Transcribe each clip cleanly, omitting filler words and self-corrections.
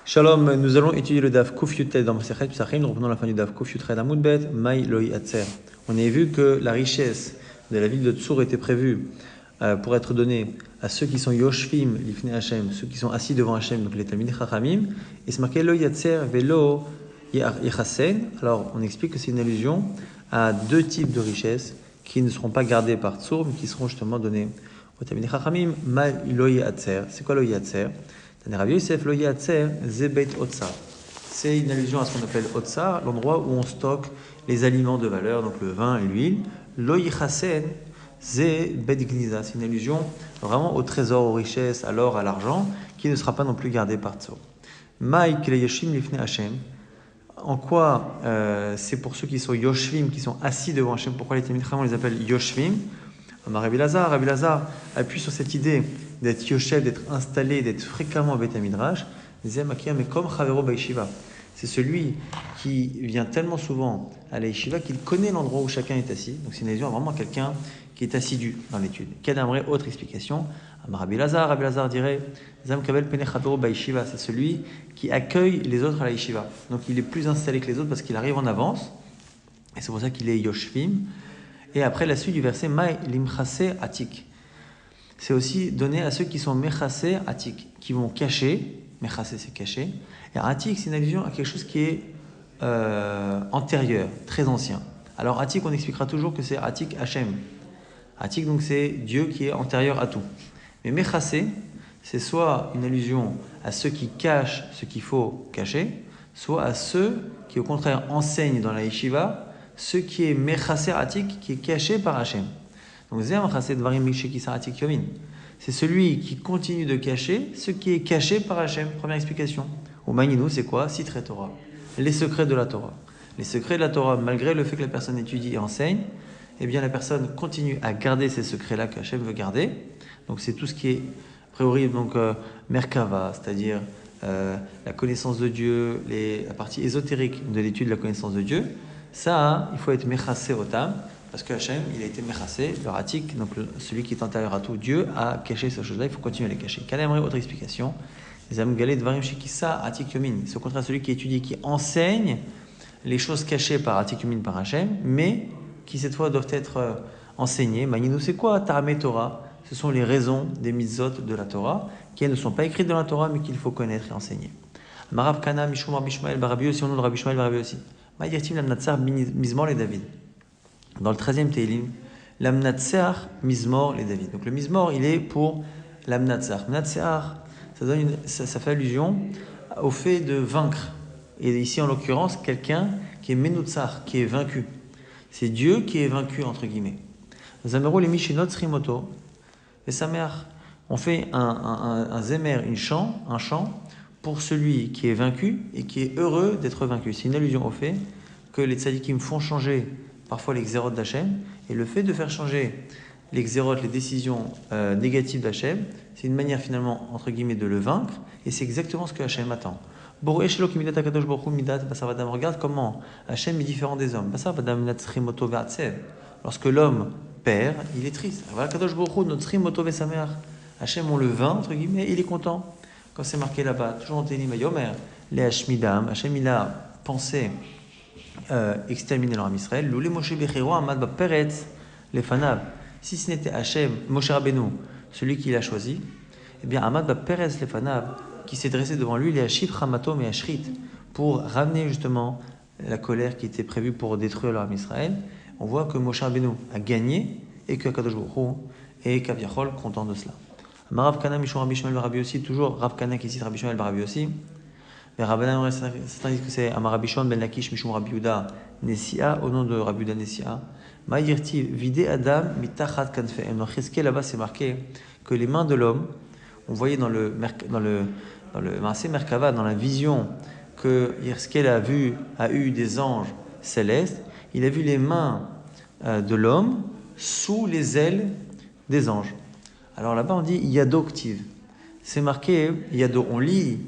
Shalom, nous allons étudier le Daf Kuf Yutet dans Masechet Psachim. Nous reprenons la fin du Daf Kuf Yutret Amud Bet, Mai Loi Atzer. On avait vu que la richesse de la ville de Tsour était prévue pour être donnée à ceux qui sont Yoshvim, Lifnei Hashem, ceux qui sont assis devant Hashem, donc les Talmidei Chachamim. Et c'est marqué Loi Atzer Velo Yechasen. Alors on explique que c'est une allusion à deux types de richesses qui ne seront pas gardées par Tsour, mais qui seront justement données aux Talmidei Chachamim. Mai Loi Atzer. C'est quoi Loi Atzer? C'est une allusion à ce qu'on appelle Otsar, l'endroit où on stocke les aliments de valeur, donc le vin et l'huile. Loïchasen, c'est une allusion vraiment au trésor, aux richesses, à l'or, à l'argent, qui ne sera pas non plus gardé par Tso. En quoi c'est pour ceux qui sont Yoshvim, qui sont assis devant Hashem? Pourquoi les Talmidei Chachamim les appellent Yoshvim? Rabbi Lazar appuie sur cette idée d'être Yoshev, d'être installé, d'être fréquemment au Beit HaMidrash. C'est celui qui vient tellement souvent à la yeshiva qu'il connaît l'endroit où chacun est assis. Donc c'est une allusion vraiment à quelqu'un qui est assidu dans l'étude. Kadamre, autre explication. Rabbi Lazar dirait c'est celui qui accueille les autres à la yeshiva. Donc il est plus installé que les autres parce qu'il arrive en avance. Et c'est pour ça qu'il est Yoshvim. Et après la suite du verset, Mai limchase atik. C'est aussi donné à ceux qui sont mechase atik, qui vont cacher. Mechase, c'est cacher. Et atik, c'est une allusion à quelque chose qui est antérieur, très ancien. Alors atik, on expliquera toujours que c'est atik Hashem. Atik, donc c'est Dieu qui est antérieur à tout. Mais mechase, c'est soit une allusion à ceux qui cachent ce qu'il faut cacher, soit à ceux qui au contraire enseignent dans la yeshiva ce qui est mechaser atik, qui est caché par Hashem. Donc c'est celui qui continue de cacher ce qui est caché par Hashem. Première explication. Au Maïnou, c'est quoi? Sitre Torah. Les secrets de la Torah. Les secrets de la Torah, malgré le fait que la personne étudie et enseigne, eh bien la personne continue à garder ces secrets-là que Hashem veut garder. Donc c'est tout ce qui est, a priori, Merkava, c'est-à-dire la connaissance de Dieu, la partie ésotérique de l'étude de la connaissance de Dieu. Ça, il faut être mechassé otam, parce que Hachem, il a été mechassé, le ratik, donc celui qui est antérieur à tout, Dieu a caché ces choses-là, il faut continuer à les cacher. Kalemri, autre explication. Les amgalé dvarim shekissa atik yomin. C'est au contraire celui qui étudie, qui enseigne les choses cachées par atik yomin, par Hachem, mais qui cette fois doivent être enseignées. Maninou, c'est quoi Ta'ame Torah? Ce sont les raisons des mitzvot de la Torah, qui ne sont pas écrites dans la Torah, mais qu'il faut connaître et enseigner. Marav Kana, Mishum Rabbi Shmuel Barabi aussi, au nom de Rabbi Shmuel Barabi aussi. Mizmor les David. Dans le 13e Teilim, l'Amnatsar Mizmor les David. Donc le Mizmor, il est pour l'Amnatsar. Mnatsar, ça fait allusion au fait de vaincre. Et ici, en l'occurrence, quelqu'un qui est Menutsar, qui est vaincu. C'est Dieu qui est vaincu, entre guillemets. Zamero les Mishinot Srimoto. Et sa mère, on fait un zemer, un chant, pour celui qui est vaincu et qui est heureux d'être vaincu. C'est une allusion au fait que les tzadikim font changer parfois les xérot d'Hachem, et le fait de faire changer les xérot, les décisions négatives d'Hachem, c'est une manière finalement, entre guillemets, de le vaincre, et c'est exactement ce que Hachem attend. Regarde comment Hachem est différent des hommes. Lorsque l'homme perd, il est triste. Hachem, on le vainc, entre guillemets, il est content. Quand c'est marqué là-bas, toujours en Télim, Yomer, les Hashmidam, Hachem il a pensé exterminer leur âme Israël. Loulé Moshe Bechero, Amad Ba Peretz, les Fanav. Si ce n'était Hachem, Moshe Rabbeinu, celui qui l'a choisi, eh bien Amad Ba Peretz, les Fanav, qui s'est dressé devant lui, les Hashif, Ramatom et Hashrit, pour ramener justement la colère qui était prévue pour détruire leur âme Israël. On voit que Moshe Rabbeinu a gagné et que Kadosh Baruch Hu est Kaviachol content de cela. Rav Kana Mishum Rabbi Shmuel Barabi aussi, toujours Rav Kana qui cite Rabbi Shmuel Barabi aussi. Mais Rabbanan, certains disent que c'est Amarabi Shon Ben Lakish Mishum Rabbi Yuda Nesia, au nom de Rabbi Yuda Nesia. Ma'yirti vide Adam mitachat kanfe'em. Dans Chizkiel, là-bas, c'est marqué que les mains de l'homme, on voyait dans le Maaseh Merkava, dans la vision que Chizkiel a eu des anges célestes, il a vu les mains de l'homme sous les ailes des anges. Alors là-bas, on dit Yado Ktiv. C'est marqué Yado, on lit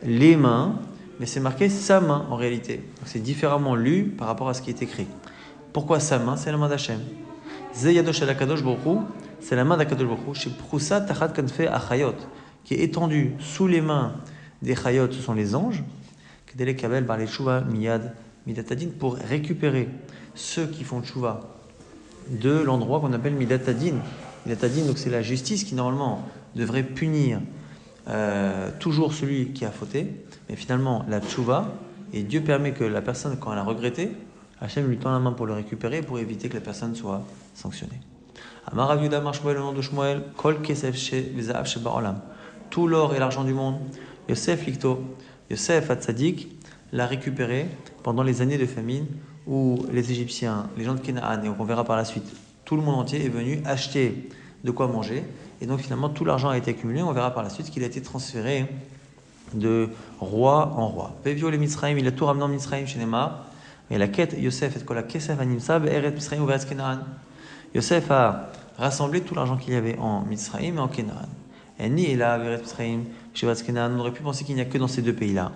les mains, mais c'est marqué sa main en réalité. Donc c'est différemment lu par rapport à ce qui est écrit. Pourquoi sa main? C'est la main d'Hachem. Ze Yado Shel Kadosh Baruch Hu, c'est la main d'Akadosh Baruch Hu, chez Proussa Tachat Kanfe Achayot, qui est étendue sous les mains des chayot, ce sont les anges, Kedele Kabel par les Tchouva Miyad Midatadin, pour récupérer ceux qui font Tchouva de l'endroit qu'on appelle Midatadin. Midatadin, donc c'est la justice qui normalement devrait punir toujours celui qui a fauté, mais finalement la Tchouva, et Dieu permet que la personne, quand elle a regretté, Hachem lui tend la main pour le récupérer, pour éviter que la personne soit sanctionnée. Amar Rav Yehuda Amar Shmuel, le nom de Shmuel, Kol Kesef Vezahav Sheba Olam. Tout l'or et l'argent du monde, Yosef Likto, Yosef Hatzadik l'a récupéré pendant les années de famine où les Égyptiens, les gens de Canaan, et on verra par la suite, tout le monde entier est venu acheter de quoi manger, et donc finalement tout l'argent a été accumulé. On verra par la suite qu'il a été transféré de roi en roi. Pevio le Mitzrayim, il a tout ramené en Mitzrayim chez Neymar. Et la quête Yosef et quoi la Kesef Animsa Eret Mitzrayim ou Eret Kenaan. Yosef a rassemblé tout l'argent qu'il y avait en Mitzrayim et en Kenaan. Et ni et là Eret Mitzrayim chez Eret Kenaan. On aurait pu penser qu'il n'y a que dans ces deux pays-là,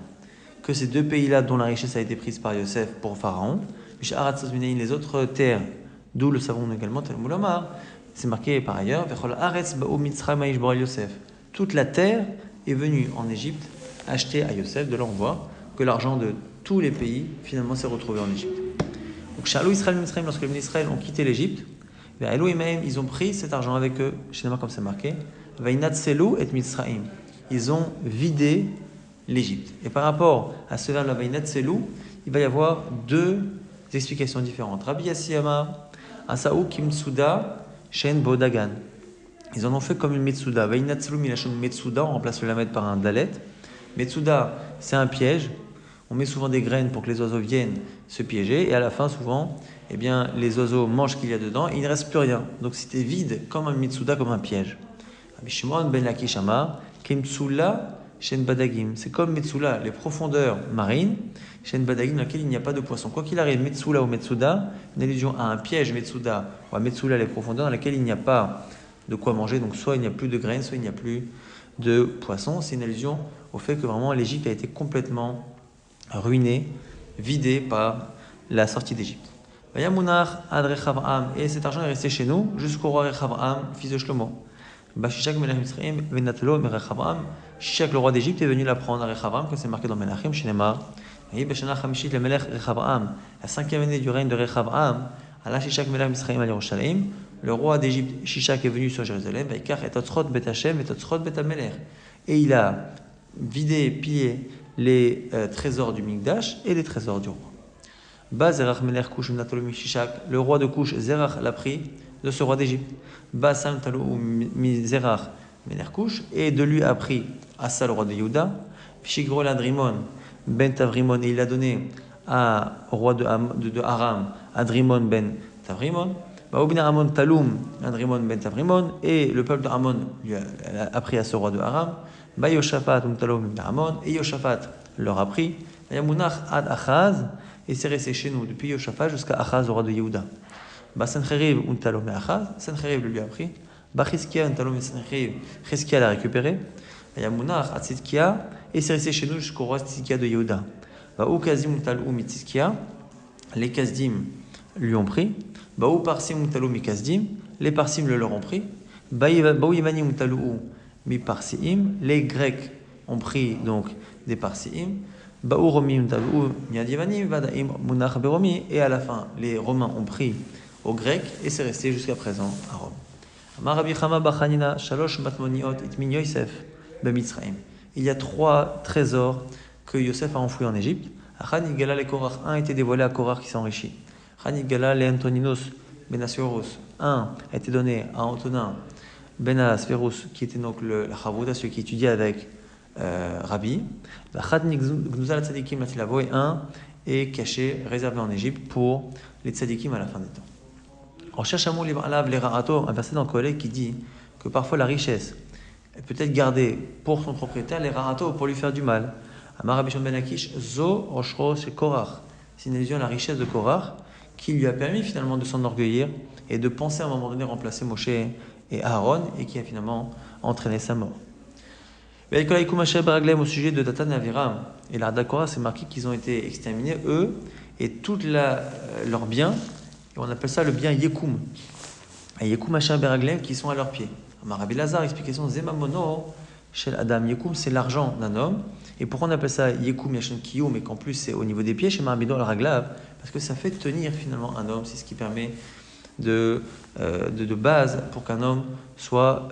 que ces deux pays-là dont la richesse a été prise par Yosef pour Pharaon. Les autres terres, d'où le savons également Talmud Omar, c'est marqué par ailleurs. Toute la terre est venue en Égypte acheter à Yosef. De là on voit que l'argent de tous les pays finalement s'est retrouvé en Égypte. Donc Shalou Israël Mitzrayim, lorsque les Israël ont quitté l'Égypte, ils ont pris cet argent avec eux, chez comme c'est marqué, Vainatselu et Mitzrayim. Ils ont vidé l'Égypte. Et par rapport à ce verbe-là, Vainatselu, il va y avoir deux explications différentes. Rabbi Yassiyama, Asaou Kimtsuda, Shen Bodagan. Ils en ont fait comme une Metsuda. Vainatselu milachon Metsuda, on remplace le lamed par un dalet. Metsuda, c'est un piège. On met souvent des graines pour que les oiseaux viennent se piéger, et à la fin, souvent, eh bien, les oiseaux mangent ce qu'il y a dedans et il ne reste plus rien. Donc c'était vide, comme un Mitsuda, comme un piège. Rabbi Shimon ben Lakish Amar, Kemtsula Shen Badagim. C'est comme Metsula, les profondeurs marines, Shen Badagim, dans lesquelles il n'y a pas de poisson. Quoi qu'il arrive, Metsula ou Metsuda, une allusion à un piège Metsuda, ou à Metsula, les profondeurs dans lesquelles il n'y a pas de quoi manger. Donc soit il n'y a plus de graines, soit il n'y a plus de poissons. C'est une allusion au fait que vraiment l'Égypte a été complètement ruinée, vidée par la sortie d'Égypte. Et cet argent est resté chez nous jusqu'au roi Rechavam, fils de Shlomo. Shishak, le roi d'Égypte, est venu l'apprendre à Rechavam, comme c'est marqué dans Menachem, chez Neymar. La 5e année du règne de Rechavam, le roi d'Égypte, Shishak, est venu sur Jérusalem, et il a vidé, pillé les trésors du Mikdash et les trésors du roi. Le roi de Cush, Zerach, l'a pris de ce roi d'Égypte. Et de lui a pris Asa, le roi de Yehuda. Ben Tavrimon, et il a donné au roi de Aram, Adrimon ben Tavrimon. Adrimon ben Tavrimon, et le peuple d'Aramon lui a pris à ce roi de Aram. Yoshaphat et Yoshaphat leur a pris. Ad Achaz, et c'est resté chez nous depuis Yoshaphat jusqu'à Achaz, le roi de Yehuda. Sancheriv Untalom et Achaz, Sancheriv lui a pris. Chizkia Untalom et Sancheriv, Chizkia l'a récupéré. Yamunach Ad Tzidkia, et c'est resté chez nous jusqu'au roi Tzidkia de Yehuda. Kazim Untalou mi Tzidkia, les Kazdim lui ont pris. Parsim Untalou mi Kazdim, les Parsim le leur ont pris. Yevani Untalou mi Parsim, les Grecs ont pris donc des Parsim. Et à la fin, les Romains ont pris aux Grecs et c'est resté jusqu'à présent à Rome. Il y a 3 trésors que Yosef a enfouis en Égypte. Un a été dévoilé à Korach qui s'enrichit. Un a été donné à Antonin ben Asphérus qui était donc le Chavouda, celui qui étudiait avec Rabbi. Et un est caché, réservé en Égypte pour les tzadikim à la fin des temps. On cherche un verset dans le Koheleth qui dit que parfois la richesse est peut-être gardée pour son propriétaire, les rarato pour lui faire du mal. Amar Rabbi Shimon ben Lakish, Zo Roshro chez Korach. C'est une allusion à la richesse de Korach qui lui a permis finalement de s'enorgueillir et de penser à un moment donné remplacer Moshe et Aaron et qui a finalement entraîné sa mort. Au sujet de Datan et Aviram et l'Arda Korah, c'est marqué qu'ils ont été exterminés, eux et tout leurs biens, et on appelle ça le bien Yekoum. Et Yekoum Asher Beraglem qui sont à leurs pieds. Rabbi Lazar, explication Zemamono chez Adam. Yekoum, c'est l'argent d'un homme Et pourquoi on appelle ça Yekum Yashen Kiyum, mais qu'en plus c'est au niveau des pieds chez Marabidon al Raglav? Parce que ça fait tenir finalement un homme, c'est ce qui permet de base pour qu'un homme soit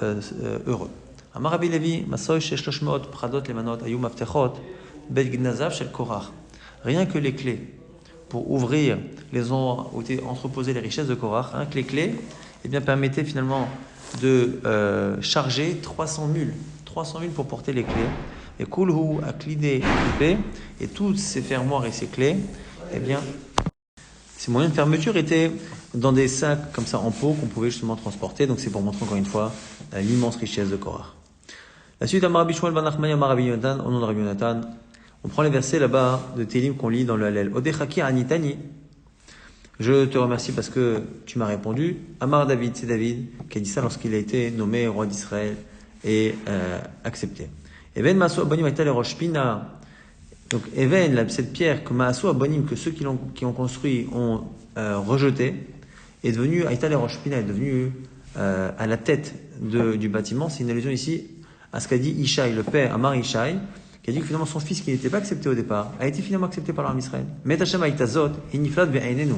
heureux. Amar Rabbi Levi, Masoy Sheshloshmot, Pradot Lemanot, Ayum Aftechot, Bet Gnazav Shel Korach. Rien que les clés pour ouvrir les endroits où étaient entreposées les richesses de Korach, rien que les clés, eh bien, permettaient finalement de charger 300 mules pour porter les clés. Et Kulhu, Aklidé, et toutes ces fermoirs et ces clés, eh bien, ces moyens de fermeture étaient dans des sacs comme ça en peau qu'on pouvait justement transporter. Donc c'est pour montrer encore une fois l'immense richesse de Korach. La suite, Amar Rabbi Shmuel ben Nachmani, Amar Rabbi Yonatan, au nom de Rabbi Yonatan, on prend les versets là-bas de Télim qu'on lit dans le Hallel. Odechaki Anitani. Je te remercie parce que tu m'as répondu. Amar David, c'est David qui a dit ça lorsqu'il a été nommé roi d'Israël et accepté. Even Maasou Abonim Aïta le Rosh Pina. Donc Even, cette pierre que Maasou Abonim, que ceux qui ont construit ont rejeté, est devenue Aïta le Rosh Pina, est devenue à la tête du bâtiment. C'est une allusion ici à ce qu'a dit Ishaï, le père Amar Ishaï, qui a dit que finalement son fils qui n'était pas accepté au départ a été finalement accepté par l'armée Israël. Mais Hashem Aïtazot, Iniflat Ve'ainenu.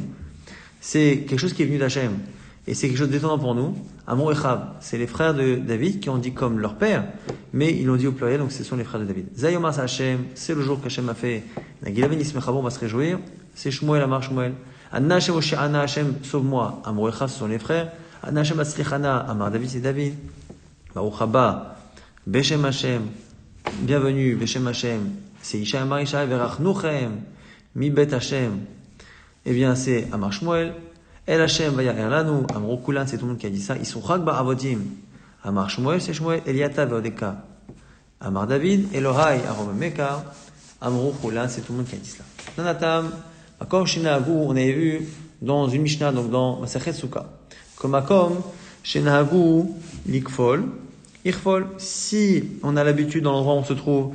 C'est quelque chose qui est venu d'Hachem. Et c'est quelque chose d'étonnant pour nous. Amor Echab, c'est les frères de David qui ont dit comme leur père, mais ils l'ont dit au pluriel, donc ce sont les frères de David. Zayomar Hashem, c'est le jour qu'Hachem a fait. Nagilaven Ismechabon va se réjouir. C'est Shmuel, Amar Shmuel. Anna Hashem Oshi'ana Hashem, sauve-moi. Amor Echab, ce sont les frères. Anna Hashem Atzlichana, Amar David, c'est David. Baruch Haba, Beshem Hashem, bienvenue, Beshem Hashem. C'est Ishaï, Amar Ishaï, Verachnuchem, Mi Bet Hashem. Eh bien, c'est Amar Shmuel. El Hashem vaya erlanu, Amrou Kulan, c'est tout le monde qui a dit ça. Ils sont Chagba Avodim. Amar Shmuel, c'est Shmuel, Eliata Veodeka. Amar David, Elohai, Aromemeka. Amrou Kulan, c'est tout le monde qui a dit cela. Nanatam, Makom Shinahagu, on avait vu dans une Mishnah, donc dans Masachet Sukkah. Comme Makom Shinahagu, Likfol, Irfol. Si on a l'habitude dans l'endroit où on se trouve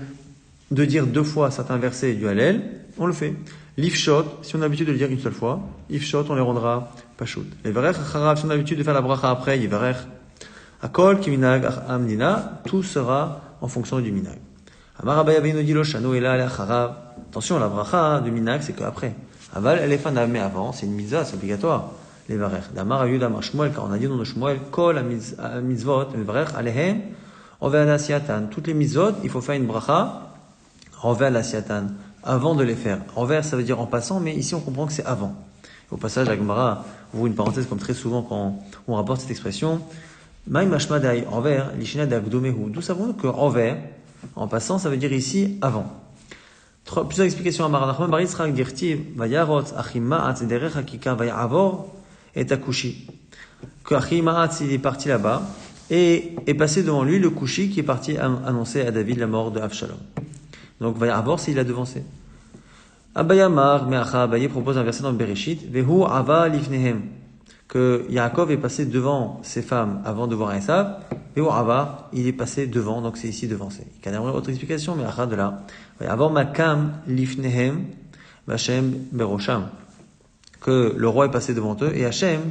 de dire 2 fois certains versets du Hallel, on le fait. L'ifshot, si on a l'habitude de le dire une seule fois, ifshot, on les rendra pashut. Les verech acharav, si on a l'habitude de faire la bracha après, yiverech. Akol, kiminag, amdina, tout sera en fonction du minag. Amar Abaye Avinu dit lo shanu ela ale acharav. Attention, la bracha du minag, c'est qu'après. Aval, elle est fanav, mais avant, c'est une mitzvah, c'est obligatoire. Les verech. Damar ayud amar Shmuel, car on a dit dans le Shmuel, kol mitzvot, les verech, alehem, envers la siatan. Toutes les mitzvot, il faut faire une bracha, envers la siatan. Avant de les faire. Envers, ça veut dire en passant, mais ici on comprend que c'est avant. Au passage, la Gemara ouvre une parenthèse comme très souvent quand on rapporte cette expression. Maï mashmadai, envers, lishina d'agdomehu. D'où savons-nous que envers, en passant, ça veut dire ici avant. Plusieurs explications à Maranachman, Barisrak dirtiv, vayarot, achima'at, derech hakika, vayavor, et akushi. Que achima'at, il est parti là-bas, et est passé devant lui le kushi qui est parti annoncer à David la mort de Avshalom. Donc, Vayavor, c'est il a devancé. Abayamar, Meacha, Abaye propose un verset dans le Bereshit. Vehu ava lifnehem. Que Yaakov est passé devant ses femmes avant de voir Esav. Vehu ava, il est passé devant, donc c'est ici devancé. Il y a une autre explication, Meacha de là. Vayavor makam lifnehem, Vashem berosham. Que le roi est passé devant eux et Hachem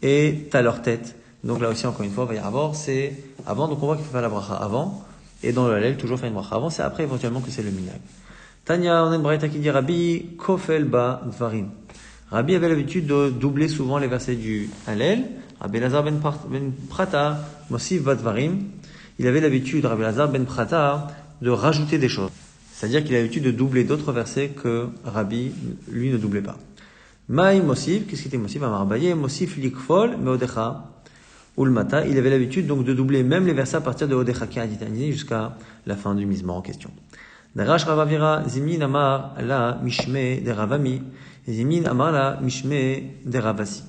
est à leur tête. Donc là aussi, encore une fois, Vayavor, c'est avant, donc on voit qu'il faut faire la bracha avant. Et dans le Hallel, toujours faire une bracha avant, c'est après éventuellement que c'est le minag. Tanya, on a une braïta qui dit Rabbi Kofel ba dvarim. Rabbi avait l'habitude de doubler souvent les versets du Hallel. Rabbi Lazar ben Prata, Mosif ba dvarim. Il avait l'habitude, Rabbi Lazar ben Prata, de rajouter des choses. C'est-à-dire qu'il a l'habitude de doubler d'autres versets que Rabbi, lui, ne doublait pas. Maï Mosif, qu'est-ce qui était Mosif? Amar Abaye, Mosif likfol meodecha. Ulmata, il avait l'habitude donc de doubler même les versets à partir de Odechaki Aditani jusqu'à la fin du misement en question. Darash Ravavira, Zimin Amar la Mishme de Ravami, Zimin Amar la Mishme de Ravasi.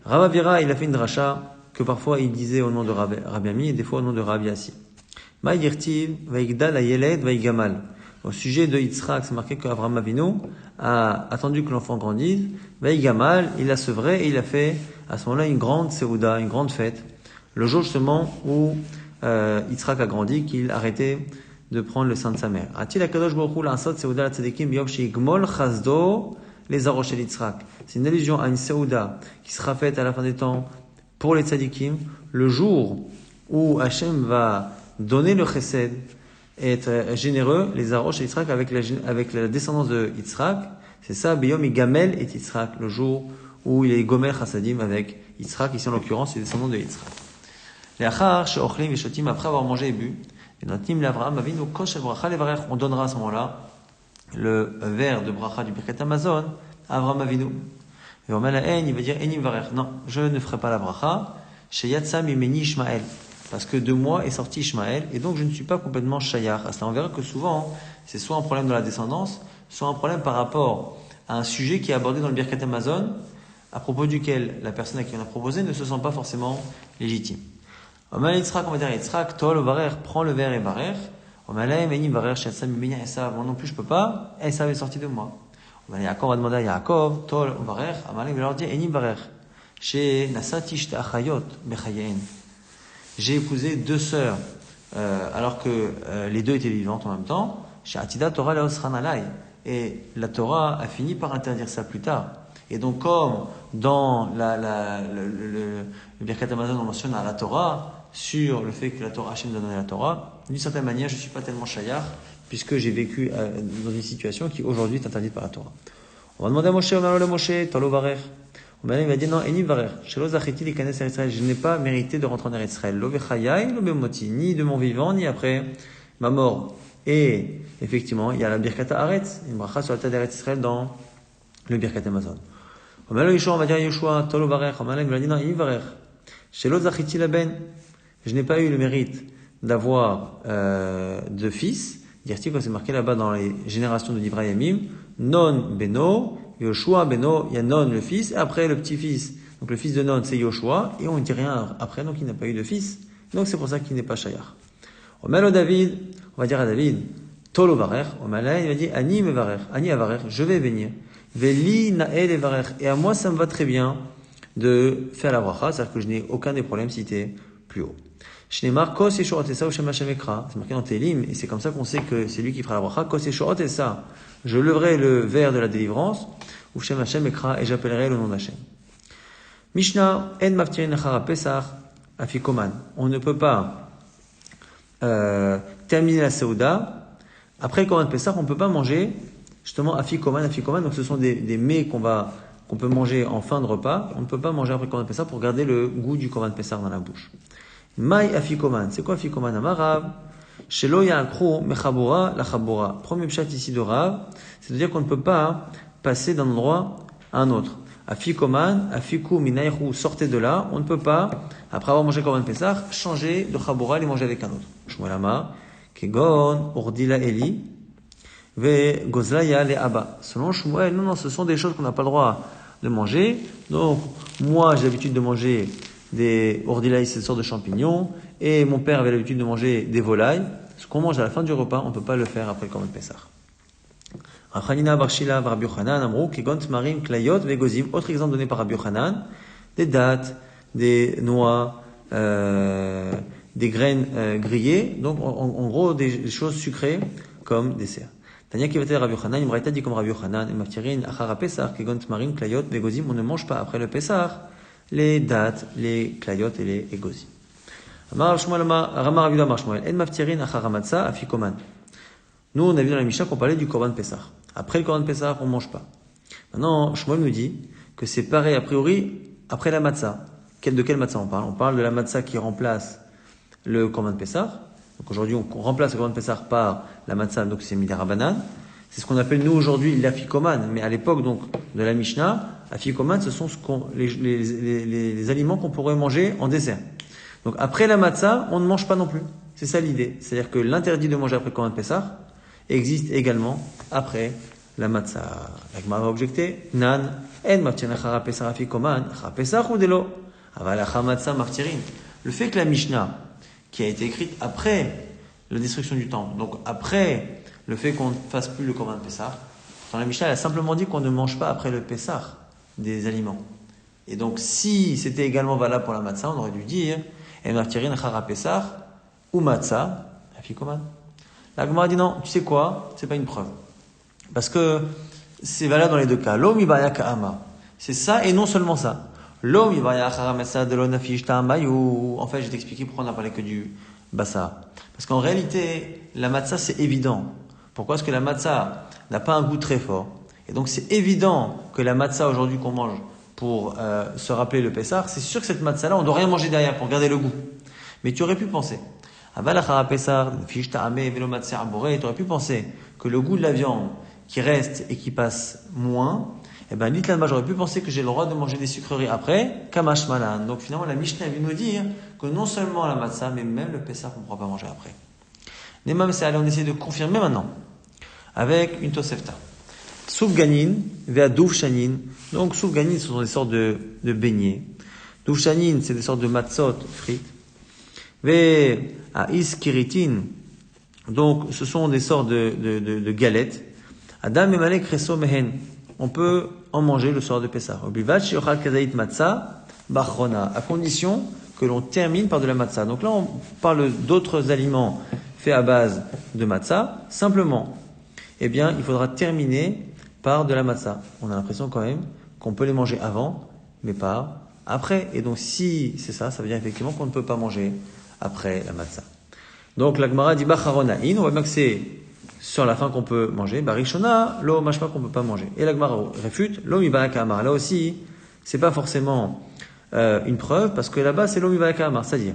Ravavira, il a fait une dracha que parfois il disait au nom de Rabbi Ami et des fois au nom de Rabbi Assi. Ma'yirtiv, Vaigdal Ayeled, Vaigamal. Au sujet de Yitzhak, c'est marqué qu'Avraham Avinu a attendu que l'enfant grandisse. Vaigamal, il a sevré et il a fait à ce moment-là une grande Seouda, une grande fête. Le jour justement où Yitzhak a grandi, qu'il arrêtait de prendre le sein de sa mère. A-t-il Akadosh Baruch Hu l'Ansot Seouda la Tzadikim Yom Sheigmol Chazdo les Aroshel Yitzhak. C'est une allusion à une Seouda qui sera faite à la fin des temps pour les Tzadikim, le jour où Hachem va donner le chesed être généreux, les Arosh et Yitzhak avec la descendance de Yitzhak. C'est ça, Biyom Gamel et Yitzhak, le jour où il est Gomer Chassadim avec Yitzhak, ici en l'occurrence, les descendants de Yitzhak. Les Achar, Sheochlim et Shotim, après avoir mangé et bu, et Notnim l'Avraham, Avinu, Kosh Bracha Levarech, on donnera à ce moment-là le verre de Bracha du Birkat Hamazon à Avraham Avinu. Et on il va dire Enim Varech. Non, je ne ferai pas la Bracha. Chez Yatsam Imeni Ishmael. Parce que de moi est sorti Ishmael, et donc je ne suis pas complètement Shayar. À cela, on verra que souvent, c'est soit un problème dans la descendance, soit un problème par rapport à un sujet qui est abordé dans le Birkat Hamazon, à propos duquel la personne à qui on a proposé ne se sent pas forcément légitime. Omal Yitzhak, on va dire Yitzhak, Tol Varer, prends le verre et Varer. Omalaim Enim Varer, Shatsam Imeni Esav. Moi non plus je peux pas, Esav est sorti de moi. Yaakov va demander à Yaakov, Tol Varer, Amalek va leur dire Enim Varer. Chez Nasati Shte Achayot Bechayen. J'ai épousé 2 sœurs, alors que les 2 étaient vivantes en même temps. Chez Atida Torah Leosran Alay. Et la Torah a fini par interdire ça plus tard. Et donc, comme dans le Birkat Hamazon, on mentionne à la Torah, sur le fait que la Torah, Hachem donne la Torah, d'une certaine manière, je ne suis pas tellement shayar, puisque j'ai vécu dans une situation qui aujourd'hui est interdite par la Torah. On va demander à Moshe, on va Moshe, Tolo Varer. Il va dire non, Eni Varer. Shelo Zachiti li Kanes Eretz Israël. Je n'ai pas mérité de rentrer en Eretz Israël. Lo Bechayai, lo Bemoti. Ni de mon vivant, ni après ma mort. Et effectivement, il y a la Birkat Haaretz, une bracha sur la terre d'Eretz Israël dans le Birkat Hamazon. On va dire Yeshua, Tolo Varer. Il va dire non, Eni Varer. Shelo Zachiti la Ben. Je n'ai pas eu le mérite d'avoir de fils. Dire-t-il, quand c'est marqué là-bas dans les générations de Divrei Yamim, Non Beno, Yoshua Beno, il y a Non le fils, et après le petit-fils. Donc le fils de Non, c'est Yoshua, et on ne dit rien après, donc il n'a pas eu de fils. Donc c'est pour ça qu'il n'est pas Shayar. On va David, on va dire à David, Tolo Varer, on il va dire Ani me Varer, Ani Avarer, je vais bénir. Veli Nael et Varer, et à moi ça me va très bien de faire la bracha, c'est-à-dire que je n'ai aucun des problèmes cités plus haut. C'est marqué dans Télim, et c'est comme ça qu'on sait que c'est lui qui fera la bracha. Kos Yeshurot et ça, je leverai le verre de la délivrance, ou Shem Hashem Ekra, et j'appellerai le nom d'Hashem. Mishnah, En Maftirin Achara Pesach, Afikoman. On ne peut pas terminer la Seuda. Après le Korban Pesach, on ne peut pas manger, justement, Afikoman. Donc ce sont des mets qu'on peut manger en fin de repas. On ne peut pas manger après le Korban Pesach pour garder le goût du Korban Pesach dans la bouche. Maï afikoman, c'est quoi afikoman amarav? Shelo ya'akru mechabura la chabura. Premier pshat ici de Rav, c'est-à-dire qu'on ne peut pas passer d'un endroit à un autre. Afikoman, afiku minayru, sortez de là, on ne peut pas, après avoir mangé Korban Pesach, changer de chabura et les manger avec un autre. Shmuel Amar, kegon, urdila eli, ve gozlaya le abba. Selon Shmuel, non, ce sont des choses qu'on n'a pas le droit de manger. Donc, moi, j'ai l'habitude de manger des ordilaïs, c'est une sorte de champignons, et mon père avait l'habitude de manger des volailles. Ce qu'on mange à la fin du repas, on ne peut pas le faire après le Korban Pesach. Autre exemple donné par Rabbi Yochanan, des dattes, des noix, des graines grillées, donc en gros des choses sucrées comme dessert. Tania Kivatel Rabbi Yochanan, une braïta dit comme Rabbi Yochanan, on ne mange pas après le Pesach les dattes, les clayotes et les égozim. Nous, on a vu dans la Mishnah qu'on parlait du Korban Pesach. Après le Korban Pesach, on ne mange pas. Maintenant, Shmuel nous dit que c'est pareil, a priori, après la matzah. De quelle matzah on parle? On parle de la matzah qui remplace le Korban Pesach. Donc aujourd'hui, on remplace le Korban Pesach par la matzah, donc c'est Midera Banan. C'est ce qu'on appelle nous aujourd'hui l'afikoman. Mais à l'époque donc de la Mishnah, afikoman, ce sont les aliments qu'on pourrait manger en dessert. Donc après la matzah, on ne mange pas non plus. C'est ça l'idée. C'est-à-dire que l'interdit de manger après le Korban Pesach existe également après la matzah. La Gemara va objecter, nan, en maftirin achara pesach afikoman, achara pesach ou delo. Aval achara matzah maftirin. Le fait que la Mishnah, qui a été écrite après la destruction du temple, donc après le fait qu'on ne fasse plus le Korban Pesach, dans la Mishnah, elle a simplement dit qu'on ne mange pas après le Pesach des aliments. Et donc, si c'était également valable pour la matzah, on aurait dû dire en maftirin achara pesach ou matzah afikoman. La Gemara dit non, tu sais quoi? C'est pas une preuve. Parce que c'est valable dans les deux cas. L'homme ibaya ka'ama. C'est ça et non seulement ça. L'homme ibaya achara matzah de l'onafish ta'amayu. En fait, je vais t'expliquer pourquoi on n'a parlé que du Bassar. Parce qu'en réalité, la matzah, c'est évident. Pourquoi? Parce que la matzah n'a pas un goût très fort. Et donc, c'est évident que la matzah aujourd'hui qu'on mange pour se rappeler le Pessah, c'est sûr que cette matzah-là, on ne doit rien manger derrière pour garder le goût. Mais tu aurais pu penser, tu aurais pu penser que le goût de la viande qui reste et qui passe moins, eh ben, littéralement, j'aurais pu penser que j'ai le droit de manger des sucreries après, kamash malan. Donc finalement, la Mishnah vient nous dire que non seulement la matzah, mais même le Pessah, on ne pourra pas manger après. Nemam, c'est allé, on essaie de confirmer maintenant, avec une Tosefta. Souf ganin, vea douf shanin. Donc, souf ganin, ce sont des sortes de beignets. Douf shanin, c'est des sortes de matzot, frites. Vea is kiritin. Donc, ce sont des sortes de galettes. Adam emalek reso mehen. On peut en manger le soir de Pessah. Oblivat sheochal kazait matzah bachrona. À condition que l'on termine par de la matzah. Donc là, on parle d'autres aliments faits à base de matzah. Simplement, eh bien, il faudra terminer par de la matzah. On a l'impression quand même qu'on peut les manger avant, mais pas après. Et donc, si c'est ça, ça veut dire effectivement qu'on ne peut pas manger après la matzah. Donc, la Gemara dit bacharonaïn. On va bien que c'est sur la fin qu'on peut manger. Barishona, lo mashma qu'on peut pas manger. Et la Gemara réfute, lo mibalaka amar. Là aussi, c'est pas forcément une preuve, parce que là-bas, c'est lo mibalaka amar. C'est-à-dire,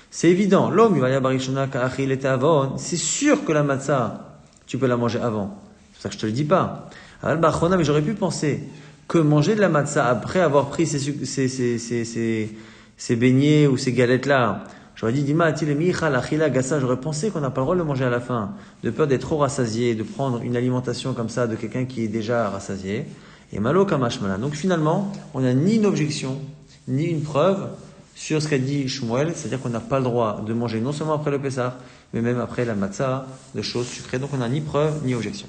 c'est évident, lo mibalaka barishona ka'achil et avon. C'est sûr que la matzah, tu peux la manger avant. C'est pour ça que je te le dis pas. Alors, bachona, mais j'aurais pu penser que manger de la matzah après avoir pris ces beignets ou ces galettes-là, j'aurais dit, j'aurais pensé qu'on n'a pas le droit de le manger à la fin, de peur d'être trop rassasié, de prendre une alimentation comme ça de quelqu'un qui est déjà rassasié. Et malo kamash malan. Donc finalement, on n'a ni une objection, ni une preuve sur ce qu'a dit Shmuel, c'est-à-dire qu'on n'a pas le droit de manger non seulement après le Pessah, mais même après la matzah, de choses sucrées. Donc on n'a ni preuve, ni objection.